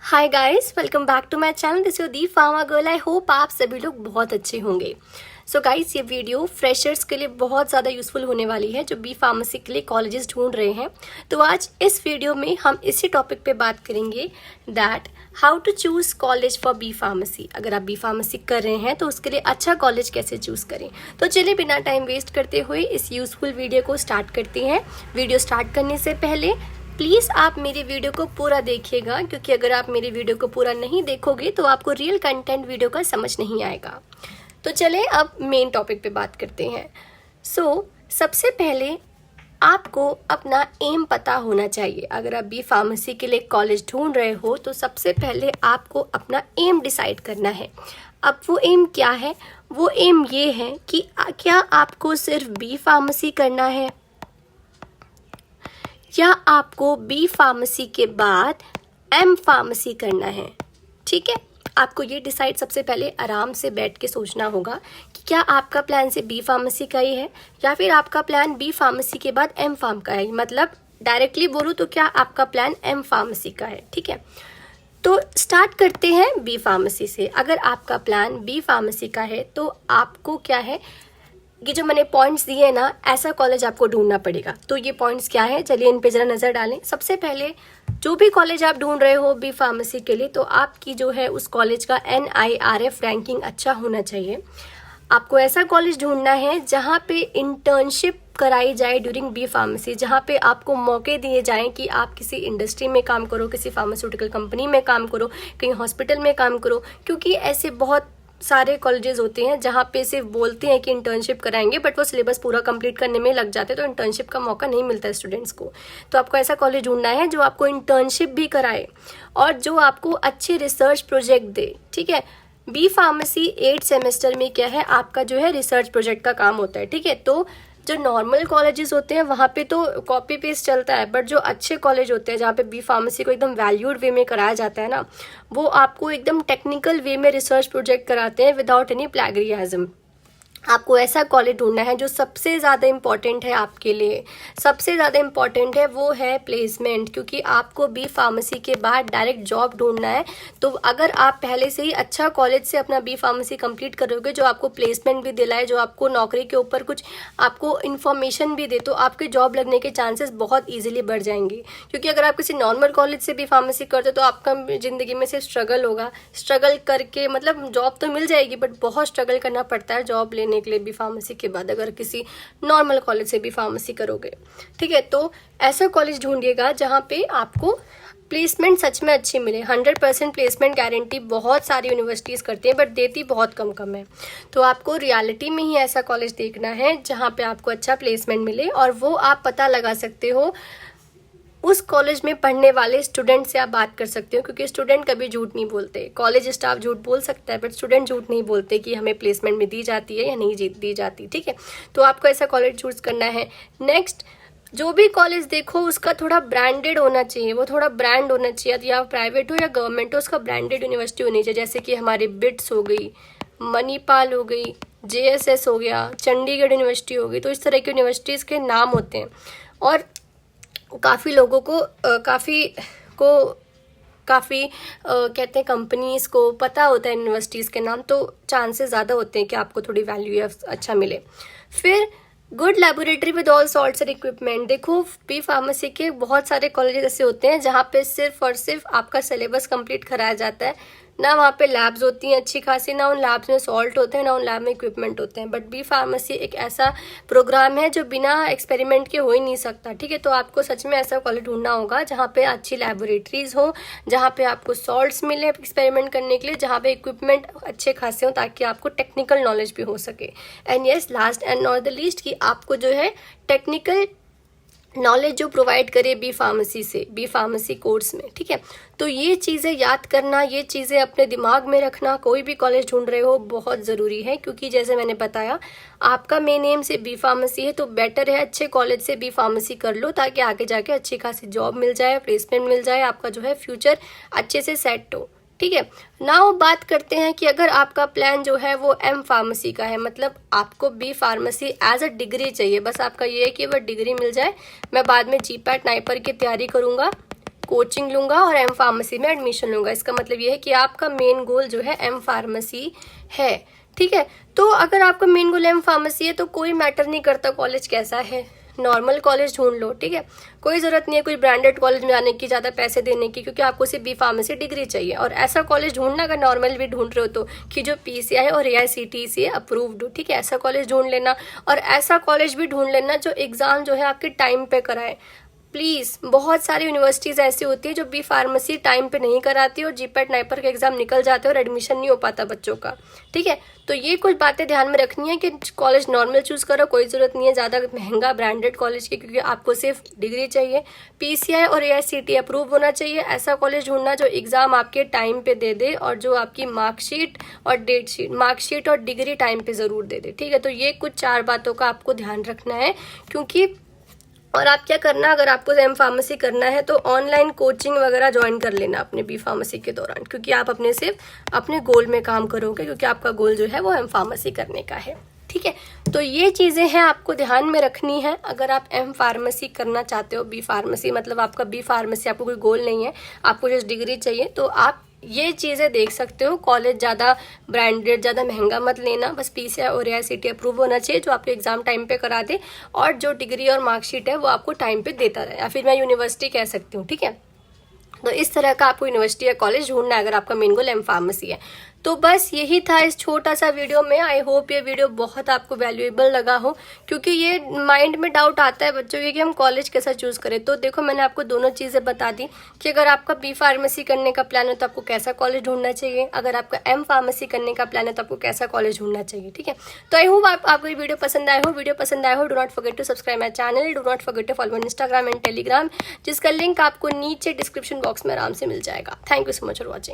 Hi guys, welcome back to my channel. This is the pharma girl. I hope आप सभी लोग बहुत अच्छे होंगे। सो गाइस, ये वीडियो फ्रेशर्स के लिए बहुत ज़्यादा यूजफुल होने वाली है जो बी फार्मेसी के लिए कॉलेजेस ढूंढ रहे हैं। तो आज इस वीडियो में हम इसी टॉपिक पे बात करेंगे that how to choose college for B pharmacy. अगर आप बी फार्मेसी कर रहे हैं तो उसके लिए अच्छा कॉलेज कैसे चूज करें। तो चलिए बिना टाइम वेस्ट करते हुए इस यूजफुल वीडियो को स्टार्ट करते हैं। वीडियो स्टार्ट करने से पहले प्लीज़ आप मेरी वीडियो को पूरा देखिएगा, क्योंकि अगर आप मेरी वीडियो को पूरा नहीं देखोगे तो आपको रियल कंटेंट वीडियो का समझ नहीं आएगा। तो चलें अब मेन टॉपिक पे बात करते हैं। सबसे पहले आपको अपना एम पता होना चाहिए। अगर आप बी फार्मेसी के लिए कॉलेज ढूंढ रहे हो तो सबसे पहले आपको अपना एम डिसाइड करना है। अब वो एम क्या है? वो एम ये है कि क्या आपको सिर्फ बी फार्मेसी करना है या आपको बी फार्मेसी के बाद एम फार्मेसी करना है। ठीक है, आपको ये डिसाइड सबसे पहले आराम से बैठ के सोचना होगा कि क्या आपका प्लान से बी फार्मेसी का ही है या फिर आपका प्लान बी फार्मेसी के बाद एम फार्म का है। मतलब डायरेक्टली बोलूँ तो क्या आपका प्लान एम फार्मेसी का है। ठीक है, तो स्टार्ट करते हैं बी फार्मेसी से। अगर आपका प्लान बी फार्मेसी का है तो आपको क्या है, ये जो मैंने पॉइंट्स दिए हैं ना, ऐसा कॉलेज आपको ढूंढना पड़ेगा। तो ये पॉइंट्स क्या है, चलिए इन पे जरा नज़र डालें। सबसे पहले जो भी कॉलेज आप ढूंढ रहे हो बी फार्मेसी के लिए, तो आपकी जो है उस कॉलेज का NIRF रैंकिंग अच्छा होना चाहिए। आपको ऐसा कॉलेज ढूंढना है जहाँ पे इंटर्नशिप कराई जाए ड्यूरिंग बी फार्मेसी, जहाँ पे आपको मौके दिए जाएं कि आप किसी इंडस्ट्री में काम करो, किसी फार्मास्यूटिकल कंपनी में काम करो, कहीं हॉस्पिटल में काम करो। क्योंकि ऐसे बहुत सारे कॉलेजेस होते हैं जहाँ पे सिर्फ बोलते हैं कि इंटर्नशिप कराएंगे, बट वो सिलेबस पूरा कंप्लीट करने में लग जाते हैं, तो इंटर्नशिप का मौका नहीं मिलता है स्टूडेंट्स को। तो आपको ऐसा कॉलेज ढूंढना है जो आपको इंटर्नशिप भी कराए और जो आपको अच्छे रिसर्च प्रोजेक्ट दे। ठीक है, बी फार्मेसी 8 सेमेस्टर में क्या है, आपका जो है रिसर्च प्रोजेक्ट का काम होता है। ठीक है, तो जो नॉर्मल कॉलेजेस होते हैं वहाँ पे तो कॉपी पेस्ट चलता है, बट जो अच्छे कॉलेज होते हैं जहाँ पे बी फार्मेसी को एकदम वैल्यूड वे में कराया जाता है ना, वो आपको एकदम टेक्निकल वे में रिसर्च प्रोजेक्ट कराते हैं विदाउट एनी प्लैगियरिज्म। आपको ऐसा कॉलेज ढूंढना है जो सबसे ज़्यादा इम्पॉर्टेंट है आपके लिए। सबसे ज़्यादा इम्पॉर्टेंट है वो है प्लेसमेंट, क्योंकि आपको बी फार्मेसी के बाद डायरेक्ट जॉब ढूंढना है। तो अगर आप पहले से ही अच्छा कॉलेज से अपना बी फार्मेसी कंप्लीट करोगे जो आपको प्लेसमेंट भी दिलाए, जो आपको नौकरी के ऊपर कुछ आपको इन्फॉर्मेशन भी दे, तो आपके जॉब लगने के चांसेस बहुत ईजिली बढ़ जाएंगे। क्योंकि अगर आप किसी नॉर्मल कॉलेज से बी फार्मेसी करते हो तो आपका ज़िंदगी में सिर्फ स्ट्रगल होगा। स्ट्रगल करके मतलब जॉब तो मिल जाएगी, बट बहुत स्ट्रगल करना पड़ता है जॉब लेने के लिए बी फार्मेसी के बाद, अगर किसी नॉर्मल कॉलेज से बी फार्मेसी करोगे। ठीक है, तो ऐसा कॉलेज ढूंढिएगा जहाँ पे आपको प्लेसमेंट सच में अच्छी मिले। 100% प्लेसमेंट गारंटी बहुत सारी यूनिवर्सिटीज करती हैं, बट देती बहुत कम है। तो आपको रियलिटी में ही ऐसा कॉलेज देखना है जहाँ पे आपको अच्छा प्लेसमेंट मिले, और वो आप पता लगा सकते हो उस कॉलेज में पढ़ने वाले स्टूडेंट से आप बात कर सकते हो, क्योंकि स्टूडेंट कभी झूठ नहीं बोलते। कॉलेज स्टाफ झूठ बोल सकता है, बट स्टूडेंट झूठ नहीं बोलते कि हमें प्लेसमेंट में दी जाती है या नहीं दी जाती। ठीक है, तो आपको ऐसा कॉलेज चूज करना है। नेक्स्ट, जो भी कॉलेज देखो उसका थोड़ा ब्रांडेड होना चाहिए, वो थोड़ा ब्रांड होना चाहिए, या प्राइवेट हो या गवर्नमेंट हो, उसका ब्रांडेड यूनिवर्सिटी होनी चाहिए। जैसे कि हमारी बिट्स हो गई, मणिपाल हो गई, JSS हो गया, चंडीगढ़ यूनिवर्सिटी हो गई। तो इस तरह की यूनिवर्सिटीज़ के नाम होते हैं, और काफ़ी लोगों को काफ़ी कहते हैं कंपनीज़ को पता होता है यूनिवर्सिटीज़ के नाम, तो चांसेस ज़्यादा होते हैं कि आपको थोड़ी वैल्यू अच्छा मिले। फिर good laboratory with all sorts and equipment. देखो, बी फार्मेसी के बहुत सारे कॉलेजेस ऐसे होते हैं जहाँ पे सिर्फ और सिर्फ आपका सिलेबस कंप्लीट कराया जाता है, ना वहाँ पे लैब्स होती हैं अच्छी खासी, ना उन लैब्स में सॉल्ट होते हैं, ना उन लैब में इक्विपमेंट होते हैं। बट बी फार्मेसी एक ऐसा प्रोग्राम है जो बिना एक्सपेरिमेंट के हो ही नहीं सकता। ठीक है, तो आपको सच में ऐसा कॉलेज ढूंढना होगा जहाँ पे अच्छी लैबोरेटरीज हो, जहाँ पे आपको सॉल्ट्स मिले एक्सपेरिमेंट करने के लिए, जहाँ पे इक्विपमेंट अच्छे खासे हो ताकि आपको टेक्निकल नॉलेज भी हो सके। And yes, last and not the least, कि आपको जो है टेक्निकल नॉलेज जो प्रोवाइड करे बी फार्मेसी से, बी फार्मेसी कोर्स में। ठीक है, तो ये चीज़ें याद करना, ये चीज़ें अपने दिमाग में रखना कोई भी कॉलेज ढूंढ रहे हो बहुत ज़रूरी है। क्योंकि जैसे मैंने बताया, आपका मेन एम से बी फार्मेसी है, तो बेटर है अच्छे कॉलेज से बी फार्मेसी कर लो ताकि आगे जाके अच्छी खासी जॉब मिल जाए, प्लेसमेंट मिल जाए, आपका जो है फ्यूचर अच्छे से सेट हो। ठीक है, नाउ बात करते हैं कि अगर आपका प्लान जो है वो एम फार्मेसी का है, मतलब आपको B pharmacy as a degree चाहिए, बस आपका ये है कि वह डिग्री मिल जाए, मैं बाद में GPAT नाइपर की तैयारी करूँगा, कोचिंग लूँगा और एम फार्मेसी में एडमिशन लूँगा। इसका मतलब ये है कि आपका मेन गोल जो है एम फार्मेसी है, ठीक है। तो अगर आपका मेन गोल एम फार्मेसी है तो कोई मैटर नहीं करता कॉलेज कैसा है, नॉर्मल कॉलेज ढूंढ लो, ठीक है। कोई ज़रूरत नहीं है कोई ब्रांडेड कॉलेज में जाने की, ज़्यादा पैसे देने की, क्योंकि आपको सिर्फ बी फार्मेसी डिग्री चाहिए। और ऐसा कॉलेज ढूंढना अगर नॉर्मल भी ढूंढ रहे हो तो कि जो PCI और AICTE से अप्रूव्ड हो, ठीक है, ऐसा कॉलेज ढूंढ लेना। और ऐसा कॉलेज भी ढूंढ लेना जो एग्ज़ाम जो है आपके टाइम पे कराए। प्लीज़, बहुत सारी यूनिवर्सिटीज़ ऐसी होती है जो बी फार्मेसी टाइम पे नहीं कराती और जीपैट नाइपर के एग्ज़ाम निकल जाते हैं और एडमिशन नहीं हो पाता बच्चों का, ठीक है। तो ये कुछ बातें ध्यान में रखनी है कि कॉलेज नॉर्मल चूज़ करो, कोई ज़रूरत नहीं है ज़्यादा महंगा ब्रांडेड कॉलेज की, क्योंकि आपको सिर्फ डिग्री चाहिए। PCI और AICTE अप्रूव होना चाहिए। ऐसा कॉलेज ढूंढना जो एग्ज़ाम आपके टाइम पे दे दे और जो आपकी मार्कशीट और डेट शीट, मार्कशीट और डिग्री टाइम पे ज़रूर दे दे, ठीक है। तो ये कुछ 4 बातों का आपको ध्यान रखना है, क्योंकि और आप क्या करना, अगर आपको एम फार्मेसी करना है तो ऑनलाइन कोचिंग वगैरह ज्वाइन कर लेना अपने बी फार्मेसी के दौरान, क्योंकि आप अपने सिर्फ अपने गोल में काम करोगे, क्योंकि आपका गोल जो है वो एम फार्मेसी करने का है, ठीक है। तो ये चीज़ें हैं आपको ध्यान में रखनी है अगर आप एम फार्मेसी करना चाहते हो। बी फार्मेसी मतलब आपका बी फार्मेसी, आपको कोई गोल नहीं है, आपको जस्ट डिग्री चाहिए, तो आप ये चीज़ें देख सकते हो। कॉलेज ज़्यादा ब्रांडेड, ज़्यादा महंगा मत लेना, बस PCI और AICTE अप्रूव होना चाहिए जो आपके एग्जाम टाइम पे करा दे, और जो डिग्री और मार्कशीट है वो आपको टाइम पे देता रहे, या फिर मैं यूनिवर्सिटी कह सकती हूँ, ठीक है। तो इस तरह का आपको यूनिवर्सिटी या कॉलेज ढूंढना है अगर आपका मेन गोल एम फार्मेसी है। तो बस यही था इस छोटा सा वीडियो में। आई होप ये वीडियो बहुत आपको वैल्यूएबल लगा हो, क्योंकि ये माइंड में डाउट आता है बच्चों के कि हम कॉलेज कैसा चूज़ करें। तो देखो, मैंने आपको दोनों चीज़ें बता दी कि अगर आपका बी फार्मेसी करने का प्लान है तो आपको कैसा कॉलेज ढूंढना चाहिए, अगर आपका एम फार्मेसी करने का प्लान है तो आपको कैसा कॉलेज ढूंढना चाहिए, ठीक है। तो आई होप आपको ये वीडियो पसंद आया हो। वीडियो पसंद आया हो, do not forget to subscribe my channel, do not forget to follow Instagram and Telegram, जिसका लिंक आपको नीचे डिस्क्रिप्शन बॉक्स में आराम से मिल जाएगा। Thank you so much for watching.